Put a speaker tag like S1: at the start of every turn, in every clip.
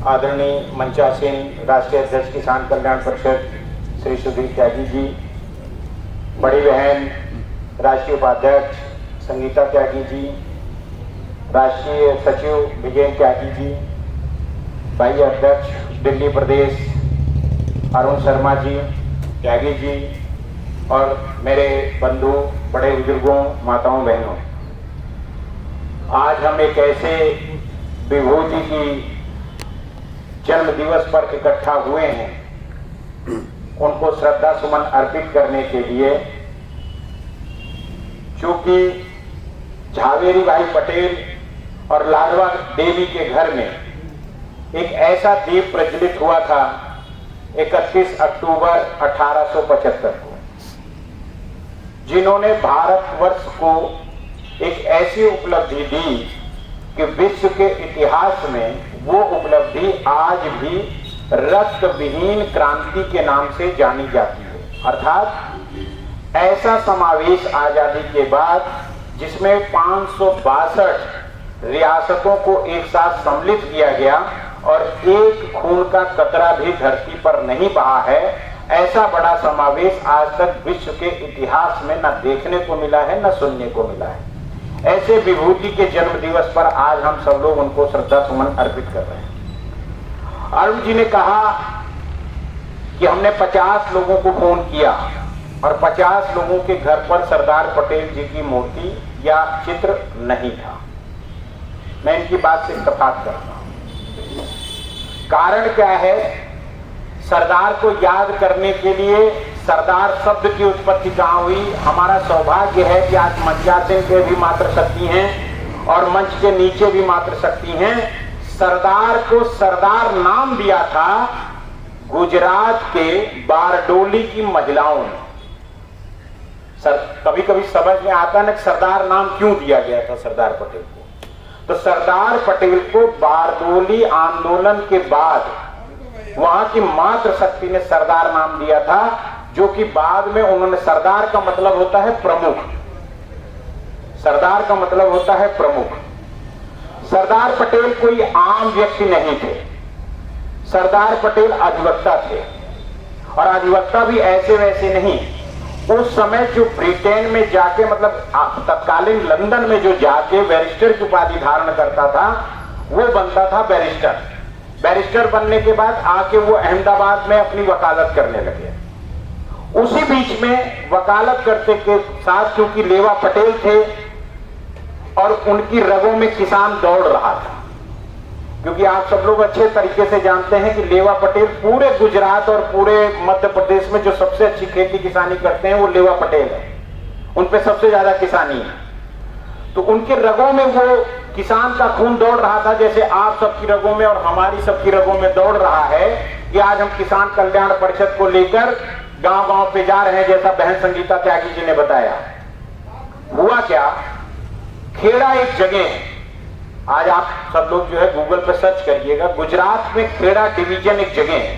S1: आदरणीय मंचासीन राष्ट्रीय अध्यक्ष किसान कल्याण परिषद श्री सुधीर त्यागी जी, बड़ी बहन राष्ट्रीय उपाध्यक्ष संगीता त्यागी जी, राष्ट्रीय सचिव विजय त्यागी जी, भाई अध्यक्ष दिल्ली प्रदेश अरुण शर्मा जी त्यागी जी, और मेरे बंधु बड़े बुजुर्गों, माताओं, बहनों, आज हम एक ऐसे विभूति की जन्म दिवस पर इकट्ठा हुए हैं, उनको श्रद्धा सुमन अर्पित करने के लिए। चूंकि झावेरी भाई पटेल और लाडवा देवी के घर में एक ऐसा दीप प्रज्वलित हुआ था 31 अक्टूबर 1875 को, जिन्होंने भारतवर्ष को एक ऐसी उपलब्धि दी कि विश्व के इतिहास में वो उपलब्धि आज भी रक्त विहीन क्रांति के नाम से जानी जाती है। अर्थात ऐसा समावेश आजादी के बाद जिसमें 562 रियासतों को एक साथ सम्मिलित किया गया और एक खून का कतरा भी धरती पर नहीं बहा है, ऐसा बड़ा समावेश आज तक विश्व के इतिहास में न देखने को मिला है, न सुनने को मिला है। ऐसे विभूति के जन्म दिवस पर आज हम सब लोग उनको श्रद्धा सुमन अर्पित कर रहे हैं। अरुण जी ने कहा कि हमने 50 लोगों को फोन किया और 50 लोगों के घर पर सरदार पटेल जी की मूर्ति या चित्र नहीं था। मैं इनकी बात से इत्तेफाक करता हूं। कारण क्या है? सरदार को याद करने के लिए सरदार शब्द की उत्पत्ति कहाँ हुई? हमारा सौभाग्य है कि आज मंचासीन के भी मातृशक्ति हैं और मंच के नीचे भी मातृशक्ति हैं। सरदार को सरदार नाम दिया था गुजरात के बारडोली की महिलाओं ने। कभी कभी समझ में आता है ना सरदार नाम क्यों दिया गया था सरदार पटेल को। तो सरदार पटेल को बारडोली आंदोलन के बाद वहां की मातृशक्ति ने सरदार नाम दिया था, जो कि बाद में उन्होंने, सरदार का मतलब होता है प्रमुख, सरदार का मतलब होता है प्रमुख। सरदार पटेल कोई आम व्यक्ति नहीं थे, सरदार पटेल अधिवक्ता थे, और अधिवक्ता भी ऐसे वैसे नहीं। उस समय जो ब्रिटेन में जाके, मतलब तत्कालीन लंदन में जो जाके बैरिस्टर की उपाधि धारण करता था, वो बनता था बैरिस्टर। बैरिस्टर बनने के बाद आके वो अहमदाबाद में अपनी वकालत करने लगे। उसी बीच में वकालत करते के साथ, क्योंकि लेवा पटेल थे और उनकी रगों में किसान दौड़ रहा था, क्योंकि आप सब लोग अच्छे तरीके से जानते हैं कि लेवा पटेल पूरे गुजरात और पूरे मध्य प्रदेश में जो सबसे अच्छी खेती किसानी करते हैं वो लेवा पटेल है, उन पे सबसे ज्यादा किसानी है। तो उनके रगों में वो किसान का खून दौड़ रहा था, जैसे आप सबकी रगों में और हमारी सबकी रगों में दौड़ रहा है कि आज हम किसान कल्याण परिषद को लेकर गांव-गांव पे जा रहे हैं, जैसा बहन संगीता त्यागी जी ने बताया। हुआ क्या, खेड़ा एक जगह है, आज आप सब लोग जो है गूगल पे सर्च करिएगा, गुजरात में खेड़ा डिवीजन एक जगह है।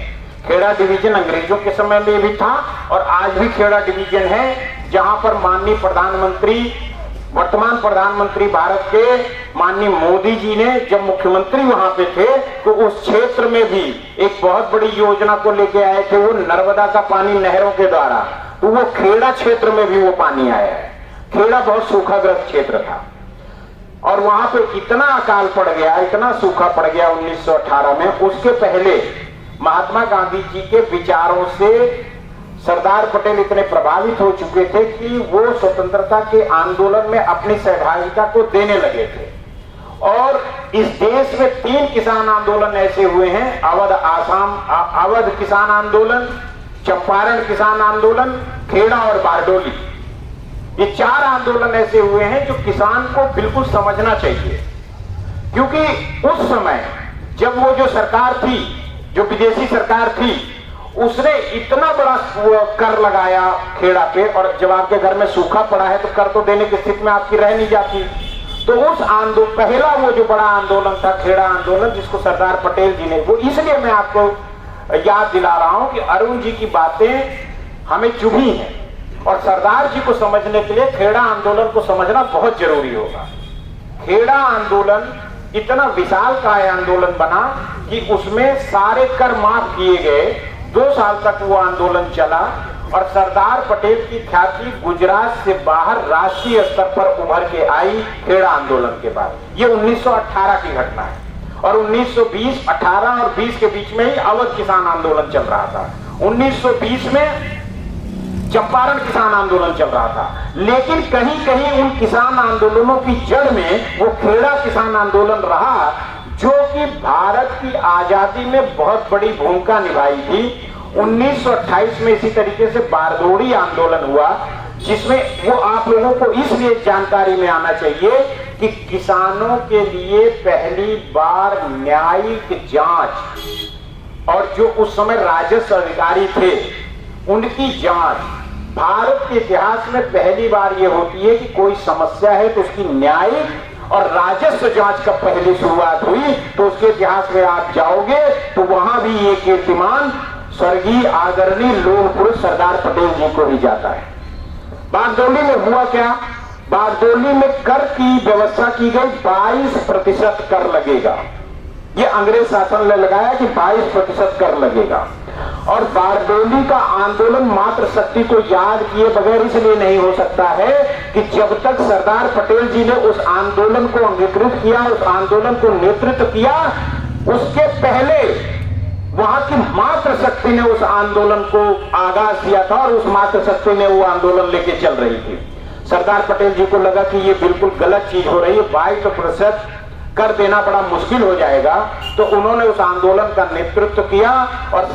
S1: खेड़ा डिवीजन अंग्रेजों के समय में भी था और आज भी खेड़ा डिवीजन है, जहां पर माननीय प्रधानमंत्री, वर्तमान प्रधानमंत्री भारत के माननीय मोदी जी ने जब मुख्यमंत्री वहां पे थे तो उस क्षेत्र में भी एक बहुत बड़ी योजना को लेके आए थे, वो नर्मदा का पानी नहरों के द्वारा। तो वो खेड़ा क्षेत्र में भी वो पानी आया है। खेड़ा बहुत सूखाग्रस्त क्षेत्र था और वहां पे इतना अकाल पड़ गया, इतना सूखा पड़ गया 1918 में। उसके पहले महात्मा गांधी जी के विचारों से सरदार पटेल इतने प्रभावित हो चुके थे कि वो स्वतंत्रता के आंदोलन में अपनी सहभागिता को देने लगे थे। और इस देश में 3 किसान आंदोलन ऐसे हुए हैं, अवध किसान आंदोलन, चंपारण किसान आंदोलन, खेड़ा और बारडोली। ये 4 आंदोलन ऐसे हुए हैं जो किसान को बिल्कुल समझना चाहिए, क्योंकि उस समय जब वो जो सरकार थी, जो विदेशी सरकार थी, उसने इतना बड़ा कर लगाया खेड़ा पे, और जब आपके घर में सूखा पड़ा है तो कर तो देने की स्थिति में आपकी रह नहीं जाती। तो उस आंदोलन, पहला वो जो बड़ा आंदोलन था खेड़ा आंदोलन, जिसको सरदार पटेल जी ने, वो इसलिए मैं आपको याद दिला रहा हूं कि अरुण जी की बातें हमें चुभी हैं और सरदार जी को समझने के लिए खेड़ा आंदोलन को समझना बहुत जरूरी होगा। खेड़ा आंदोलन इतना विशालकाय आंदोलन बना कि उसमें सारे कर माफ किए गए। 2 साल तक वो आंदोलन चला और सरदार पटेल की ख्याति गुजरात से बाहर राष्ट्रीय स्तर पर उभर के आई खेड़ा आंदोलन के बाद। ये 1918 की घटना है और 1920, 18 और 20 के बीच में ही अवध किसान आंदोलन चल रहा था। 1920 में चंपारण किसान आंदोलन चल रहा था, लेकिन कहीं कहीं उन किसान आंदोलनों की जड़ में वो खेड़ा किसान आंदोलन रहा, जो कि भारत की आजादी में बहुत बड़ी भूमिका निभाई थी। 1928 में इसी तरीके से बारदोड़ी आंदोलन हुआ, जिसमें वो आप लोगों को इसलिए जानकारी में आना चाहिए कि किसानों के लिए पहली बार न्यायिक जांच और जो उस समय राजस्व अधिकारी थे उनकी जांच, भारत के इतिहास में पहली बार यह होती है कि कोई समस्या है तो उसकी न्यायिक और राजस्व जांच का पहली शुरुआत हुई। तो उसके इतिहास में आप जाओगे तो वहां भी ये कीर्तिमान स्वर्गीय आदरणीय लौह पुरुष सरदार पटेल जी को ही जाता है। बारदोली में हुआ क्या? बारदोली में कर की व्यवस्था की गई, 22% कर लगेगा। ये अंग्रेज शासन ने लगाया कि 22% कर लगेगा। और बारदोली का आंदोलन मात्र शक्ति को याद किए बगैर इसलिए नहीं हो सकता है कि जब तक सरदार पटेल जी ने उस आंदोलन को अंगीकृत किया, उस आंदोलन को नेतृत्व किया, उसके पहले वहां की मात्र शक्ति ने उस आंदोलन को आगाज दिया था और उस मात्र शक्ति ने वो आंदोलन लेके चल रही थी। सरदार पटेल जी को लगा कि ये बिल्कुल गलत चीज हो रही है, 22% कर देना बड़ा मुश्किल हो जाएगा, तो उन्होंने उस आंदोलन का नेतृत्व किया। और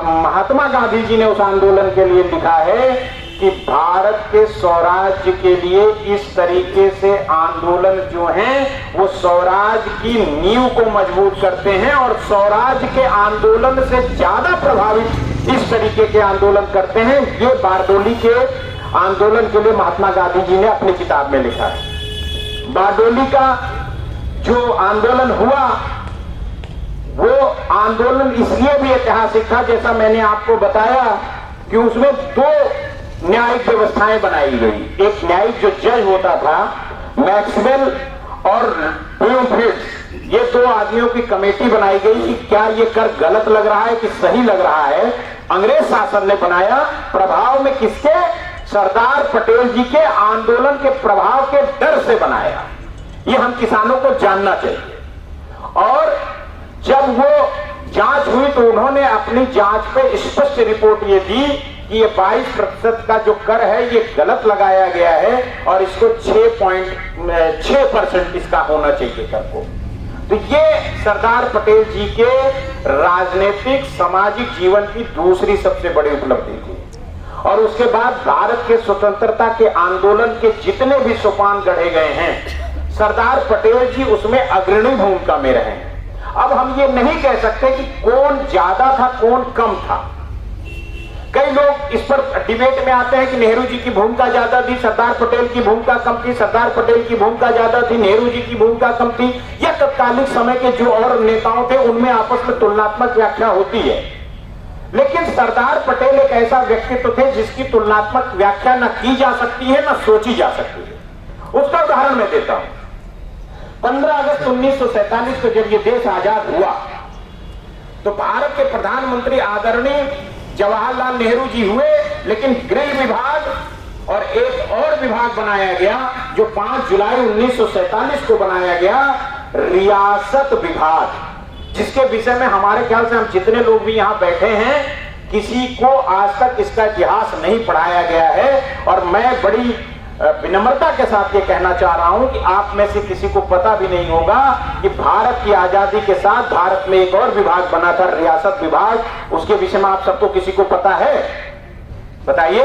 S1: महात्मा गांधी जी ने उस आंदोलन के लिए लिखा है कि भारत के स्वराज्य के लिए इस तरीके से आंदोलन जो हैं वो स्वराज्य की नींव को मजबूत करते हैं और स्वराज्य के आंदोलन से ज्यादा प्रभावित इस तरीके के आंदोलन करते हैं। ये बारदोली के आंदोलन के लिए महात्मा गांधी जी ने अपनी किताब में लिखा है। बारदोली का जो आंदोलन हुआ वो आंदोलन इसलिए भी ऐतिहासिक था, जैसा मैंने आपको बताया, कि उसमें 2 न्यायिक व्यवस्थाएं बनाई गई। एक न्यायिक जो जज होता था, मैक्सवेल और ब्लूमफील्ड, ये 2 आदमियों की कमेटी बनाई गई कि क्या ये कर गलत लग रहा है कि सही लग रहा है। अंग्रेज शासन ने बनाया, प्रभाव में किसके? सरदार पटेल जी के आंदोलन के प्रभाव के डर से बनाया। ये हम किसानों को जानना चाहिए। और जब वो जांच हुई तो उन्होंने अपनी जांच पे स्पष्ट रिपोर्ट ये दी कि ये 22% का जो कर है ये गलत लगाया गया है और इसको 6% इसका होना चाहिए कर को। तो ये सरदार पटेल जी के राजनीतिक सामाजिक जीवन की दूसरी सबसे बड़ी उपलब्धि थी। और उसके बाद भारत के स्वतंत्रता के आंदोलन के जितने भी सोपान गढ़े गए हैं, सरदार पटेल जी उसमें अग्रणी भूमिका में रहे। अब हम ये नहीं कह सकते कि कौन ज्यादा था कौन कम था। कई लोग इस पर डिबेट में आते हैं कि नेहरू जी की भूमिका ज्यादा थी, सरदार पटेल की भूमिका कम थी, सरदार पटेल की भूमिका ज्यादा थी, नेहरू जी की भूमिका कम थी, या तत्कालीन समय के जो और नेताओं थे उनमें आपस में तुलनात्मक व्याख्या होती है। लेकिन सरदार पटेल एक ऐसा व्यक्तित्व थे जिसकी तुलनात्मक व्याख्या न की जा सकती है न सोची जा सकती है। उसका उदाहरण मैं देता हूं। 15 अगस्त 1947 को जब ये देश आजाद हुआ तो भारत के प्रधानमंत्री आदरणीय जवाहरलाल नेहरू जी हुए, लेकिन गृह विभाग और एक और विभाग बनाया गया जो 5 जुलाई 1947 को बनाया गया, रियासत विभाग, जिसके विषय में हमारे ख्याल से हम जितने लोग भी यहां बैठे हैं किसी को आज तक इसका इतिहास नहीं पढ़ाया गया है। और मैं बड़ी विनम्रता के साथ ये कहना चाह रहा हूं कि आप में से किसी को पता भी नहीं होगा कि भारत की आजादी के साथ भारत में एक और विभाग बना था, रियासत विभाग। उसके विषय में आप सबको किसी को पता है? बताइए।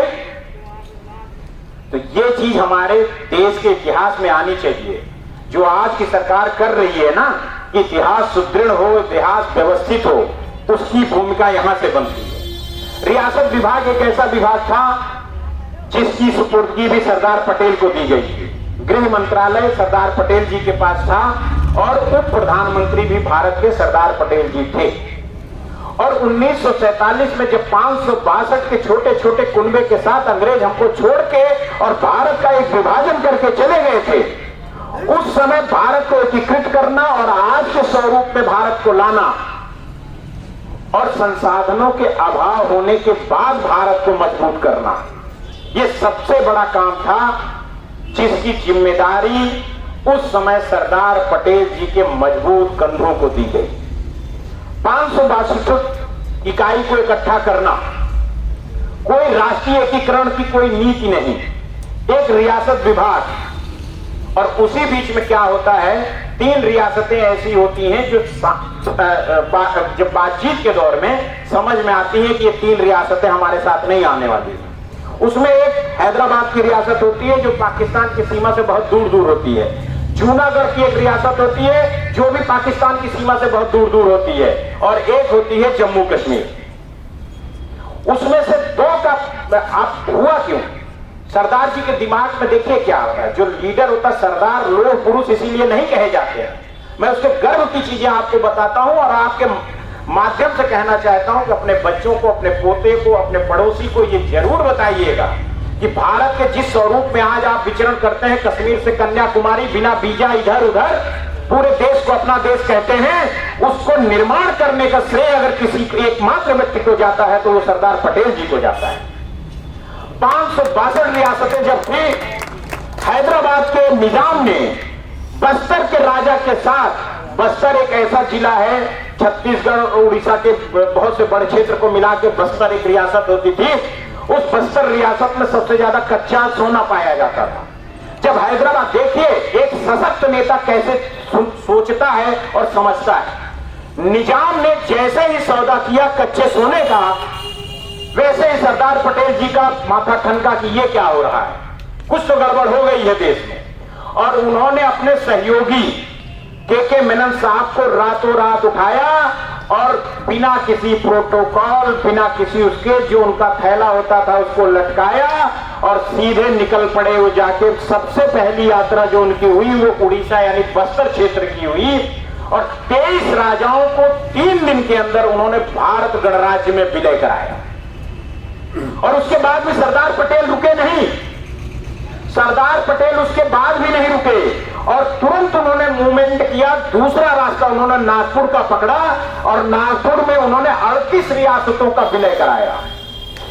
S1: तो ये चीज हमारे देश के इतिहास में आनी चाहिए। जो आज की सरकार कर रही है ना कि इतिहास सुदृढ़ हो, इतिहास व्यवस्थित हो, उसकी भूमिका यहां से बनती है। रियासत विभाग एक ऐसा विभाग था जिसकी सुपुर्दगी भी सरदार पटेल को दी गई थी। गृह मंत्रालय सरदार पटेल जी के पास था और उप प्रधानमंत्री भी भारत के सरदार पटेल जी थे। और 1947 में जब 562 के छोटे छोटे कुनबे के साथ अंग्रेज हमको छोड़ के और भारत का एक विभाजन करके चले गए थे, उस समय भारत को एकीकृत करना और आज के स्वरूप में भारत को लाना और संसाधनों के अभाव होने के बाद भारत को मजबूत करना, यह सबसे बड़ा काम था जिसकी जिम्मेदारी उस समय सरदार पटेल जी के मजबूत कंधों को दी गई। 562 इकाई को इकट्ठा करना, कोई राष्ट्रीय एकीकरण की कोई नीति नहीं, एक रियासत विभाग, और उसी बीच में क्या होता है, 3 रियासतें ऐसी होती हैं जो जब बातचीत के दौर में समझ में आती है कि ये 3 रियासतें हमारे साथ नहीं आने वाली हैं। उसमें एक हैदराबाद की रियासत होती है जो पाकिस्तान की सीमा से बहुत दूर दूर होती है, जूनागढ़ की एक रियासत होती है जो भी पाकिस्तान की सीमा से बहुत दूर दूर होती है, और एक होती है जम्मू कश्मीर। उसमें से 2 का आप हुआ क्यों? सरदार जी के दिमाग में देखिए क्या होता है। जो लीडर होता है सरदार, लोह पुरुष इसीलिए नहीं कहे जाते हैं। मैं उसके गर्व की चीजें आपको बताता हूं और आपके माध्यम से कहना चाहता हूं कि अपने बच्चों को, अपने पोते को, अपने पड़ोसी को ये जरूर बताइएगा कि भारत के जिस स्वरूप में आज आप विचरण करते हैं, कश्मीर से कन्याकुमारी, बिना वीजा इधर उधर पूरे देश को अपना देश कहते हैं, उसको निर्माण करने का श्रेय अगर किसी एकमात्र व्यक्ति को जाता है तो वो सरदार पटेल जी को जाता है। 562 रियासतें जब थी, हैदराबाद के निजाम ने बस्तर के राजा के साथ, बस्तर एक ऐसा जिला है, छत्तीसगढ़ और उड़ीसा के बहुत से बड़े क्षेत्र को मिला के बस्तर एक रियासत होती थी। उस बस्तर रियासत में सबसे ज्यादा कच्चा सोना पाया जाता था। जब हैदराबाद, देखिए एक सशक्त नेता कैसे सोचता है और समझता है। निजाम ने जैसे ही सौदा किया कच्चे सोने का, वैसे ही सरदार पटेल जी का माथा ठनका कि ये क्या हो रहा है, कुछ तो गड़बड़ हो गई है देश में। और उन्होंने अपने सहयोगी के मेनन साहब को रातों रात उठाया और बिना किसी प्रोटोकॉल, बिना किसी उसके, जो उनका थैला होता था उसको लटकाया और सीधे निकल पड़े। वो जाके सबसे पहली यात्रा जो उनकी हुई वो उड़ीसा यानी बस्तर क्षेत्र की हुई, और 23 राजाओं को 3 दिन के अंदर उन्होंने भारत गणराज्य में विलय कराया। और उसके बाद भी सरदार पटेल रुके नहीं, सरदार पटेल उसके बाद भी नहीं रुके और तुरंत उन्होंने मूवमेंट किया। दूसरा रास्ता उन्होंने नागपुर का पकड़ा और नागपुर में उन्होंने 38 रियासतों का विलय कराया।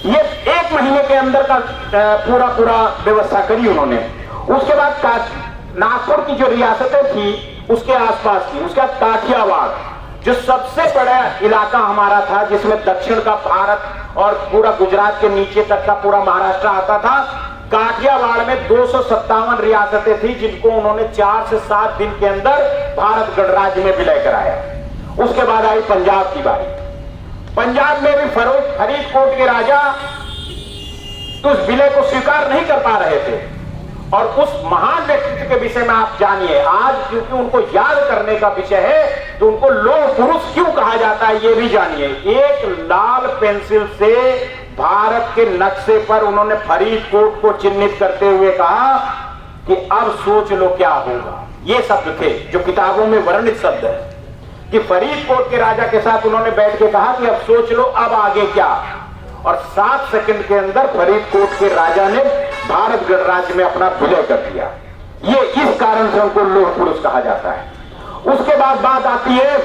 S1: ये 1 महीने के अंदर का पूरा व्यवस्था करी उन्होंने। उसके बाद नागपुर की जो रियासतें थी उसके आसपास थी, उसके बाद काठियावाड़ जो सबसे बड़ा इलाका हमारा था, जिसमें दक्षिण का भारत और पूरा गुजरात के नीचे तक का पूरा महाराष्ट्र आता था। काठियावाड़ में 257 रियासतें थी जिनको उन्होंने 4 से 7 दिन के अंदर भारत गणराज्य में विलय कराया। उसके बाद आई पंजाब की बारी। पंजाब में भी फरीदकोट के राजा तो उस विलय को स्वीकार नहीं कर पा रहे थे, और उस महान व्यक्तित्व के विषय में आप जानिए। आज क्योंकि उनको याद करने का विषय है तो उनको लोह पुरुष क्यों कहा जाता है ये भी जानिए। एक लाल पेंसिल से भारत के नक्शे पर उन्होंने फरीदकोट को चिन्हित करते हुए कहा कि अब सोच लो क्या होगा। ये शब्द थे जो किताबों में वर्णित शब्द है कि फरीदकोट के राजा के साथ उन्होंने बैठ के कहा कि अब सोच लो अब आगे क्या, और 7 सेकंड के अंदर फरीदकोट के राजा ने भारत गणराज्य में अपना विलय कर दिया। ये इस कारण से उनको लोह पुरुष कहा जाता है। उसके बाद बात आती है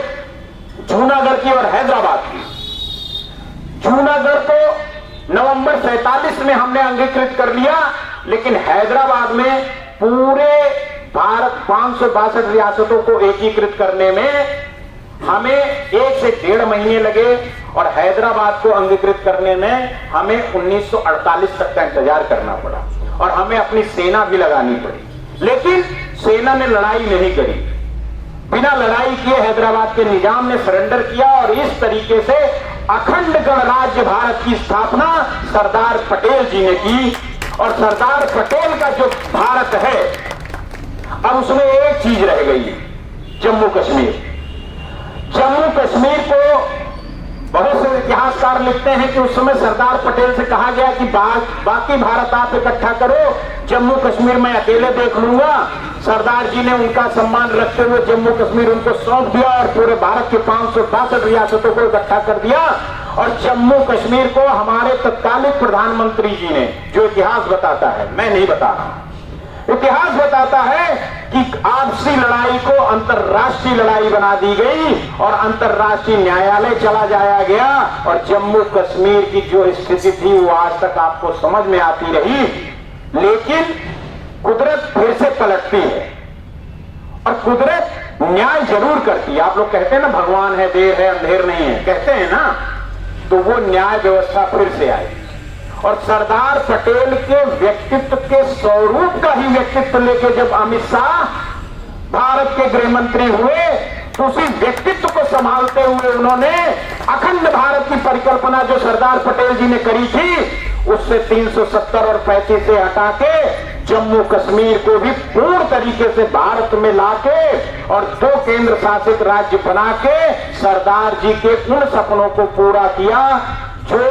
S1: जूनागढ़ की और हैदराबाद की। जूनागढ़ को नवंबर 47 में हमने अंगीकृत कर लिया, लेकिन हैदराबाद में पूरे भारत 562 रियासतों को एकीकृत करने में हमें 1 से 1.5 महीने लगे, और हैदराबाद को अंगीकृत करने में हमें 1948 तक का इंतजार करना पड़ा, और हमें अपनी सेना भी लगानी पड़ी। लेकिन सेना ने लड़ाई नहीं करी, बिना लड़ाई किए हैदराबाद के निजाम ने सरेंडर किया, और इस तरीके से अखंड गणराज्य भारत की स्थापना सरदार पटेल जी ने की। और सरदार पटेल का जो भारत है, अब उसमें एक चीज रह गई, जम्मू कश्मीर। जम्मू कश्मीर को बहुत से इतिहासकार लिखते हैं कि उस समय सरदार पटेल से कहा गया कि बाकी भारत आप इकट्ठा करो, जम्मू कश्मीर मैं अकेले देख लूंगा। सरदार जी ने उनका सम्मान रखते हुए जम्मू कश्मीर उनको सौंप दिया और पूरे भारत के 562 रियासतों को इकट्ठा कर दिया। और जम्मू कश्मीर को हमारे तत्कालीन प्रधानमंत्री जी ने, जो इतिहास बताता है, मैं नहीं बता रहा, इतिहास बताता है कि आपसी लड़ाई को अंतर्राष्ट्रीय लड़ाई बना दी गई और अंतर्राष्ट्रीय न्यायालय चला जाया गया और जम्मू कश्मीर की जो स्थिति थी वो आज तक आपको समझ में आती रही। लेकिन कुदरत फिर से पलटती है और कुदरत न्याय जरूर करती है। आप लोग कहते हैं ना भगवान है, देर है, अंधेर नहीं है, कहते हैं ना, तो वो न्याय व्यवस्था फिर से आई और सरदार पटेल के व्यक्तित्व के स्वरूप का ही व्यक्तित्व लेके जब अमित शाह भारत के गृह मंत्री हुए तो उसी व्यक्तित्व को संभालते हुए उन्होंने अखंड भारत की परिकल्पना जो सरदार पटेल जी ने करी थी उससे 370 और 35 से हटा के जम्मू कश्मीर को भी पूर्ण तरीके से भारत में लाके और 2 केंद्र शासित राज्य बना के सरदार जी के उन सपनों को पूरा किया जो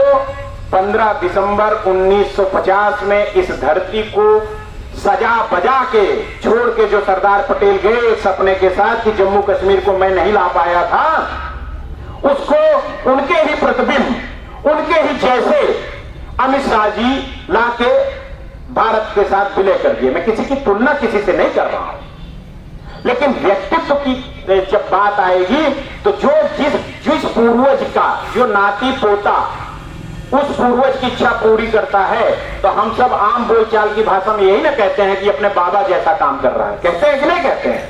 S1: 15 दिसंबर 1950 में इस धरती को सजा बजा के छोड़ के जो सरदार पटेल गए सपने के साथ कि जम्मू कश्मीर को मैं नहीं ला पाया था, उसको उनके ही प्रतिबिंब उनके ही जैसे अमित शाह जी लाके भारत के साथ विलय कर दिए। मैं किसी की तुलना किसी से नहीं कर रहा हूं, लेकिन व्यक्तित्व की जब बात आएगी तो जो जिस पूर्वज का जो नाती पोता उस पूर्वज की इच्छा पूरी करता है तो हम सब आम बोलचाल की भाषा में यही ना कहते हैं कि अपने बाबा जैसा काम कर रहा है, कहते हैं कि नहीं कहते हैं?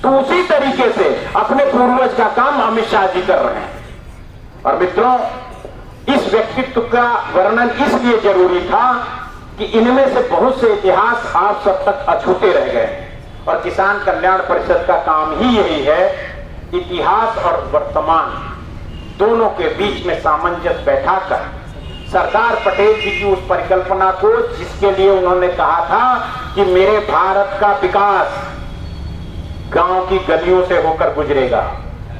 S1: तो उसी तरीके से अपने पूर्वज का काम अमित शाह जी कर रहे हैं। और मित्रों, इस व्यक्तित्व का वर्णन इसलिए जरूरी था कि इनमें से बहुत से इतिहास आप सब तक अछूते रह गए और किसान कल्याण परिषद का काम ही यही है, इतिहास और वर्तमान दोनों के बीच में सामंजस्य बैठाकर सरदार पटेल जी की उस परिकल्पना को जिसके लिए उन्होंने कहा था कि मेरे भारत का विकास गांव की गलियों से होकर गुजरेगा,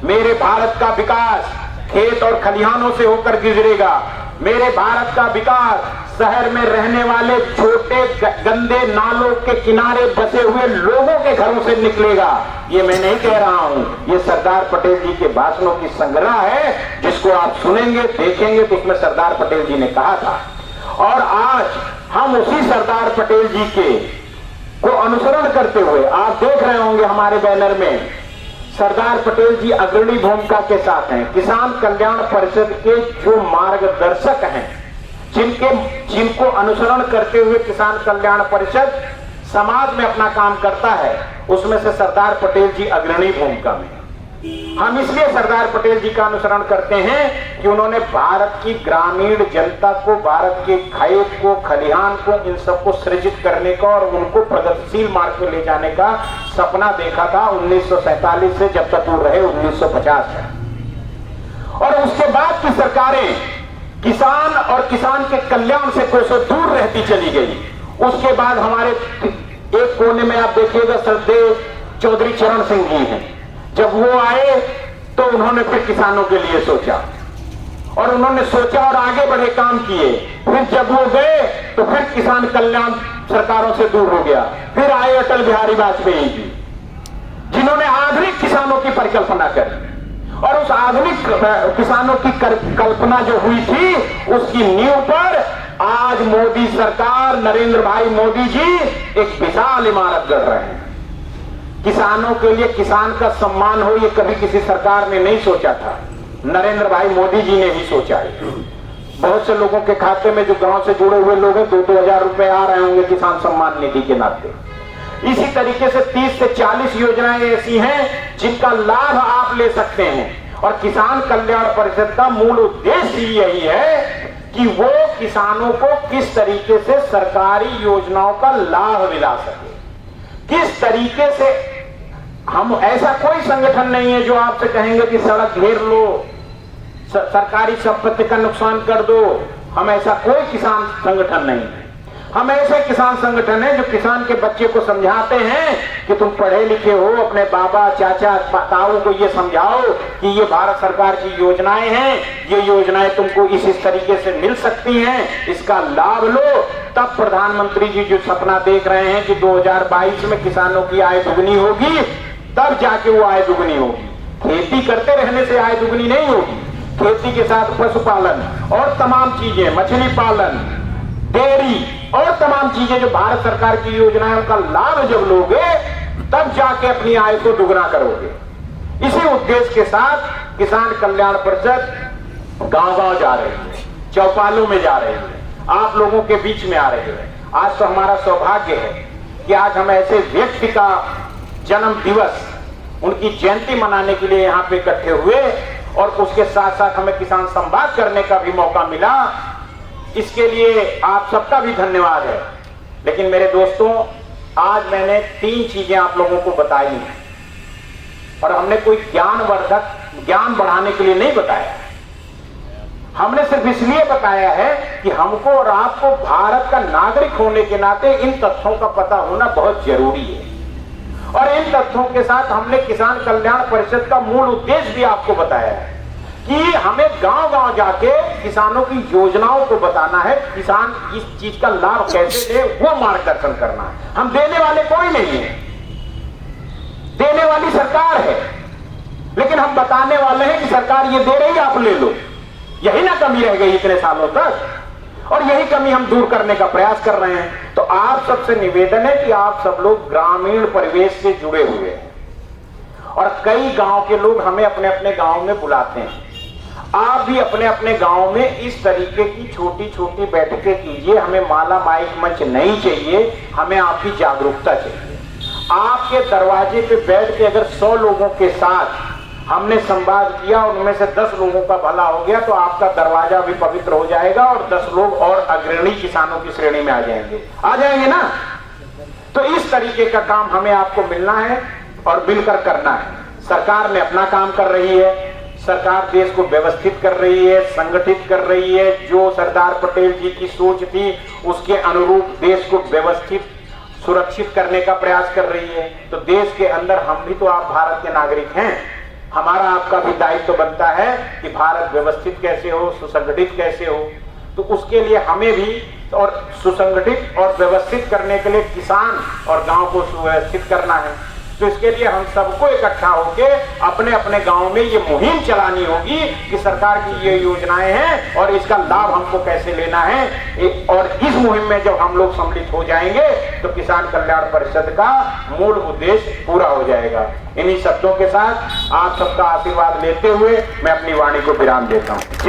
S1: मेरे भारत का विकास खेत और खलिहानों से होकर गुजरेगा, मेरे भारत का विकास शहर में रहने वाले छोटे गंदे नालों के किनारे बसे हुए लोगों के घरों से निकलेगा। ये मैं नहीं कह रहा हूं, ये सरदार पटेल जी के भाषणों की संग्रह है जिसको आप सुनेंगे देखेंगे तो उसमें सरदार पटेल जी ने कहा था। और आज हम उसी सरदार पटेल जी के को अनुसरण करते हुए आप देख रहे होंगे हमारे बैनर में सरदार पटेल जी अग्रणी भूमिका के साथ हैं। किसान कल्याण परिषद के जो मार्गदर्शक हैं जिनको अनुसरण करते हुए किसान कल्याण परिषद समाज में अपना काम करता है उसमें से सरदार पटेल जी अग्रणी भूमिका में। हम इसलिए सरदार पटेल जी का अनुसरण करते हैं कि उन्होंने भारत की ग्रामीण जनता को, भारत के खेत को, खलिहान को, इन सबको सृजित करने का और उनको प्रगतिशील मार्ग में ले जाने का सपना देखा था 1947 से जब तक वो रहे 1950 में। और उसके बाद की सरकारें किसान और किसान के कल्याण से कोसों दूर रहती चली गई। उसके बाद हमारे एक कोने में आप देखिएगा सरदेव चौधरी चरण सिंह जी हैं। जब वो आए तो उन्होंने फिर किसानों के लिए सोचा और उन्होंने सोचा और आगे बढ़े काम किए। फिर जब वो गए तो फिर किसान कल्याण सरकारों से दूर हो गया। फिर आए अटल बिहारी वाजपेयी जी जिन्होंने आधुनिक किसानों की परिकल्पना करी और उस आधुनिक किसानों की कल्पना जो हुई थी उसकी नींव पर आज मोदी सरकार, नरेंद्र भाई मोदी जी एक विशाल इमारत गढ़ रहे हैं। किसानों के लिए किसान का सम्मान हो ये कभी किसी सरकार ने नहीं सोचा था, नरेंद्र भाई मोदी जी ने ही सोचा है। बहुत से लोगों के खाते में जो गांव से जुड़े हुए लोग हैं 2-2 हजार रुपए आ रहे होंगे किसान सम्मान निधि के नाते। इसी तरीके से 30 से 40 योजनाएं ऐसी हैं जिनका लाभ आप ले सकते हैं और किसान कल्याण परिषद का मूल उद्देश्य यही है कि वो किसानों को किस तरीके से सरकारी योजनाओं का लाभ दिला सके, किस तरीके से। हम ऐसा कोई संगठन नहीं है जो आपसे कहेंगे कि सड़क घेर लो, सरकारी संपत्ति का नुकसान कर दो। हम ऐसा कोई किसान संगठन नहीं है। हम ऐसे किसान संगठन है जो किसान के बच्चे को समझाते हैं कि तुम पढ़े लिखे हो, अपने बाबा चाचा ताऊ को ये समझाओ कि ये भारत सरकार की योजनाएं हैं, ये योजनाएं तुमको इस तरीके से मिल सकती हैं, इसका लाभ लो। तब प्रधानमंत्री जी जो सपना देख रहे हैं कि 2022 में किसानों की आय दुगनी होगी, तब जाके वो आय दुगनी होगी। खेती करते रहने से आय दुगनी नहीं होगी। खेती के साथ पशुपालन और तमाम चीजें, मछली पालन, डेयरी और तमाम चीजें जो भारत सरकार की योजना है उनका लाभ जब लोगे तब जाके अपनी आय को दुगना करोगे। इसी उद्देश्य के साथ किसान कल्याण परिषद गांव-गांव जा रही है, चौपालों में जा रही है, आप लोगों के बीच में आ रही है। आज तो हमारा सौभाग्य है कि आज हम ऐसे व्यक्ति का जन्म दिवस, उनकी जयंती मनाने के लिए यहाँ पे इकट्ठे हुए और उसके साथ साथ हमें किसान संवाद करने का भी मौका मिला। इसके लिए आप सबका भी धन्यवाद है। लेकिन मेरे दोस्तों, आज मैंने 3 चीजें आप लोगों को बताई हैं और हमने कोई ज्ञान बढ़ाने के लिए नहीं बताया। हमने सिर्फ इसलिए बताया है कि हमको और आपको भारत का नागरिक होने के नाते इन तथ्यों का पता होना बहुत जरूरी है। और इन तथ्यों के साथ हमने किसान कल्याण परिषद का मूल उद्देश्य भी आपको बताया है कि हमें गांव-गांव जाके किसानों की योजनाओं को बताना है, किसान इस चीज का लाभ कैसे ले वो मार्गदर्शन करना है। हम देने वाले कोई नहीं है, देने वाली सरकार है, लेकिन हम बताने वाले हैं कि सरकार ये दे रही, आप ले लो। यही ना कमी रह गई इतने सालों तक, और यही कमी हम दूर करने का प्रयास कर रहे हैं। तो आप सबसे निवेदन है कि आप सब लोग ग्रामीण परिवेश से जुड़े हुए हैं और कई गांव के लोग हमें अपने अपने गांव में बुलाते हैं। आप भी अपने अपने गांव में इस तरीके की छोटी छोटी बैठकें कीजिए। हमें माला माइक मंच नहीं चाहिए, हमें आपकी जागरूकता चाहिए। आपके दरवाजे पे बैठ के अगर 100 लोगों के साथ हमने संवाद किया, उनमें से 10 लोगों का भला हो गया तो आपका दरवाजा भी पवित्र हो जाएगा और 10 लोग और अग्रणी किसानों की श्रेणी में आ जाएंगे ना। तो इस तरीके का काम हमें आपको मिलना है और मिलकर करना है। सरकार ने अपना काम कर रही है, सरकार देश को व्यवस्थित कर रही है, संगठित कर रही है। जो सरदार पटेल जी की सोच थी उसके अनुरूप देश को व्यवस्थित सुरक्षित करने का प्रयास कर रही है। तो देश के अंदर हम भी तो आप भारत के नागरिक हैं, हमारा आपका भी दायित्व बनता है कि भारत व्यवस्थित कैसे हो, सुसंगठित कैसे हो। तो उसके लिए हमें भी और सुसंगठित और व्यवस्थित करने के लिए किसान और गांव को सुव्यवस्थित करना है। तो इसके लिए हम सबको इकट्ठा होके अपने अपने गांव में ये मुहिम चलानी होगी कि सरकार की ये योजनाएं हैं और इसका लाभ हमको कैसे लेना है। और इस मुहिम में जब हम लोग सम्मिलित हो जाएंगे तो किसान कल्याण परिषद का मूल उद्देश्य पूरा हो जाएगा। इन्हीं शब्दों के साथ आप सबका आशीर्वाद लेते हुए मैं अपनी वाणी को विराम देता हूँ।